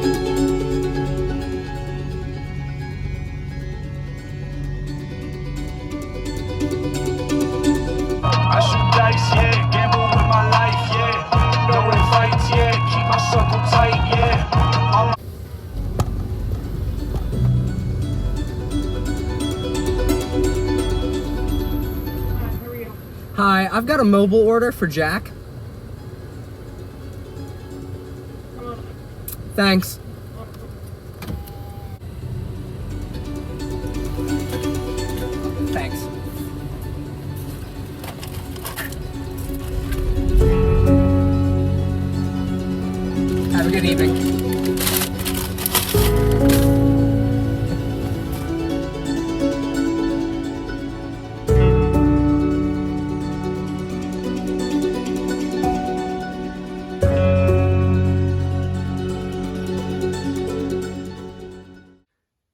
I shoot dice, yeah, gamble with my life, yeah. Knowing fights, yeah, keep my circle tight, yeah. All Hi, I've got a mobile order for Jack. Thanks. Thanks. Have a good evening.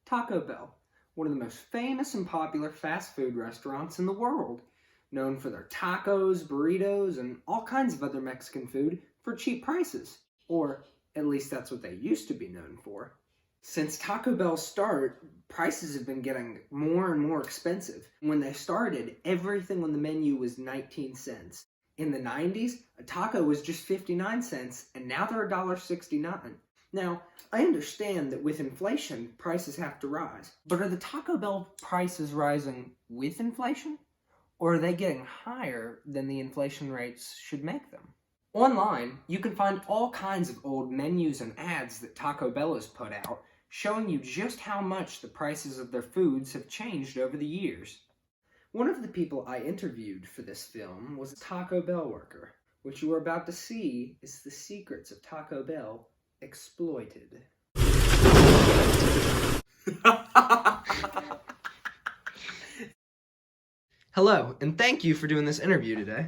Taco Bell, one of the most famous and popular fast food restaurants in the world, known for their tacos, burritos, and all kinds of other Mexican food for cheap prices, or at least that's what they used to be known for. Since Taco Bell's start, prices have been getting more and more expensive. When they started, everything on the menu was 19 cents. In the 90s, a taco was just 59 cents, and now they're $1.69. Now, I understand that with inflation, prices have to rise. But are the Taco Bell prices rising with inflation? Or are they getting higher than the inflation rates should make them? Online, you can find all kinds of old menus and ads that Taco Bell has put out, showing you just how much the prices of their foods have changed over the years. One of the people I interviewed for this film was a Taco Bell worker. What you are about to see is the secrets of Taco Bell exploited. Hello, and thank you for doing this interview today.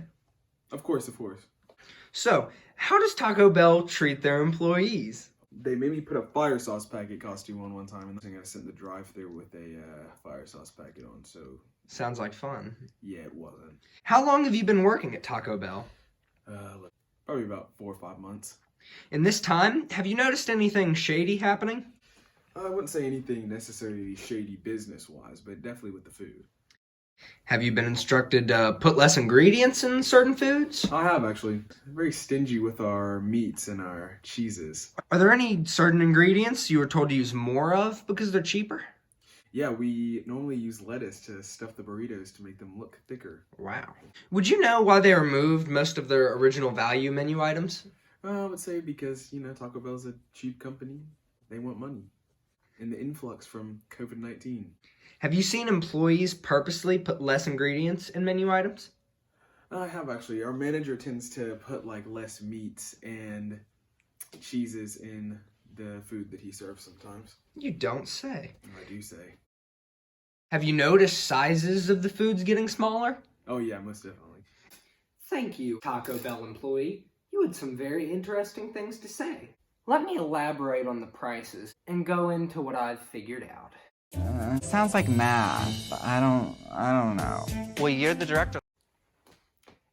Of course, of course. So, how does Taco Bell treat their employees? They made me put a fire sauce packet costume on one time, and I sent the drive-thru with a fire sauce packet on, so... Sounds like fun. Yeah, it wasn't. How long have you been working at Taco Bell? Probably about 4 or 5 months. In this time, have you noticed anything shady happening? I wouldn't say anything necessarily shady business-wise, but definitely with the food. Have you been instructed to put less ingredients in certain foods? I have, actually. I'm very stingy with our meats and our cheeses. Are there any certain ingredients you were told to use more of because they're cheaper? Yeah, we normally use lettuce to stuff the burritos to make them look thicker. Wow. Would you know why they removed most of their original value menu items? I would say because, Taco Bell's a cheap company. They want money. And the influx from COVID-19. Have you seen employees purposely put less ingredients in menu items? I have, actually. Our manager tends to put less meats and cheeses in the food that he serves sometimes. You don't say. I do say. Have you noticed sizes of the foods getting smaller? Oh yeah, most definitely. Thank you, Taco Bell employee. You had some very interesting things to say. Let me elaborate on the prices and go into what I've figured out. Sounds like math, but I don't know. Well, you're the director.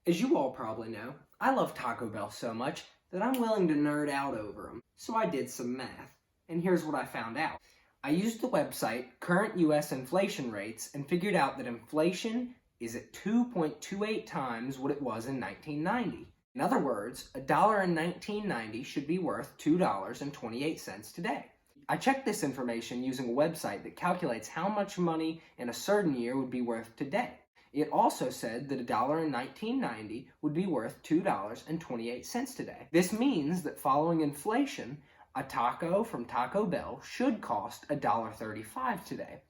As you all probably know, I love Taco Bell so much that I'm willing to nerd out over them. So I did some math, and here's what I found out. I used the website Current US Inflation Rates and figured out that inflation is at 2.28 times what it was in 1990. In other words, $1 in 1990 should be worth $2.28 today. I checked this information using a website that calculates how much money in a certain year would be worth today. It also said that $1 in 1990 would be worth $2.28 today. This means that following inflation, a taco from Taco Bell should cost $1.35 today.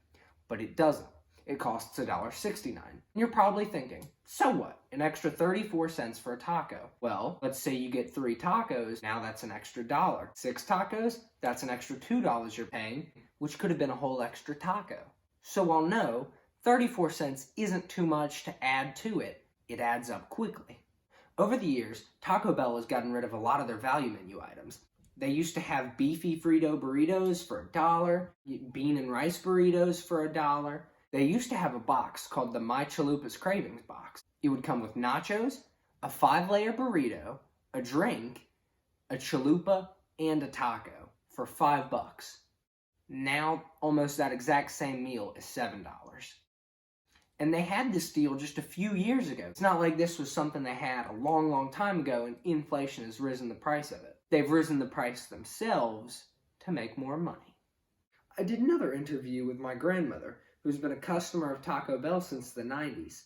But it doesn't. It costs $1.69. You're probably thinking, so what? An extra 34 cents for a taco. Well, let's say you get 3 tacos, now that's an extra $1. 6 tacos, that's an extra $2 you're paying, which could have been a whole extra taco. So I'll know 34 cents isn't too much to add to it. It adds up quickly. Over the years, Taco Bell has gotten rid of a lot of their value menu items. They used to have beefy Frito burritos for $1, bean and rice burritos for $1. They used to have a box called the My Chalupa's Cravings box. It would come with nachos, a 5-layer burrito, a drink, a chalupa, and a taco for $5. Now, almost that exact same meal is $7. And they had this deal just a few years ago. It's not like this was something they had a long, long time ago and inflation has risen the price of it. They've risen the price themselves to make more money. I did another interview with my grandmother, who's been a customer of Taco Bell since the 90s.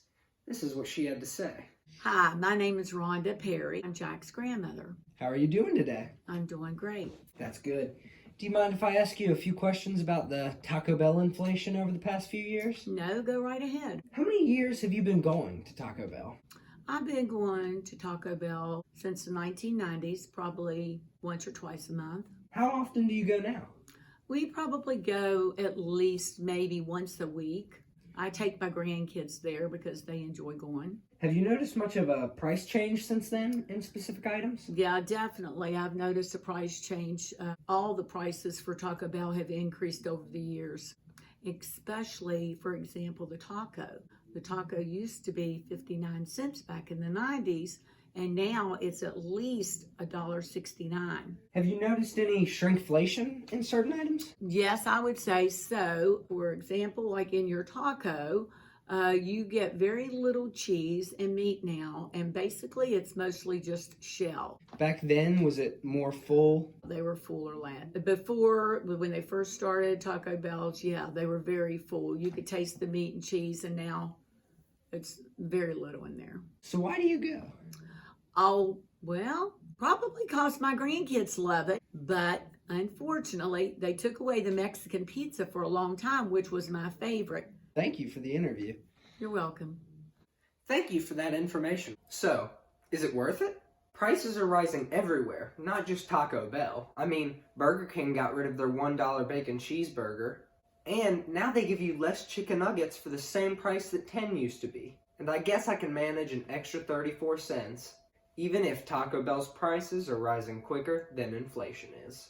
This is what she had to say. Hi, my name is Rhonda Perry. I'm Jack's grandmother. How are you doing today? I'm doing great. That's good. Do you mind if I ask you a few questions about the Taco Bell inflation over the past few years? No, go right ahead. How many years have you been going to Taco Bell? I've been going to Taco Bell since the 1990s, probably once or twice a month. How often do you go now? We probably go at least maybe once a week. I take my grandkids there because they enjoy going. Have you noticed much of a price change since then in specific items? Yeah, definitely. I've noticed a price change. All the prices for Taco Bell have increased over the years, especially, for example, the taco. The taco used to be 59 cents back in the 90s, and now it's at least $1.69. Have you noticed any shrinkflation in certain items? Yes, I would say so. For example, like in your taco, you get very little cheese and meat now, and basically it's mostly just shell. Back then, was it more full? They were fuller land. Before, when they first started Taco Bells, yeah, they were very full. You could taste the meat and cheese, and now it's very little in there. So why do you go? Oh, well, probably because my grandkids love it, but unfortunately, they took away the Mexican pizza for a long time, which was my favorite. Thank you for the interview. You're welcome. Thank you for that information. So, is it worth it? Prices are rising everywhere, not just Taco Bell. I mean, Burger King got rid of their $1 bacon cheeseburger, and now they give you less chicken nuggets for the same price that 10 used to be. And I guess I can manage an extra 34 cents, even if Taco Bell's prices are rising quicker than inflation is.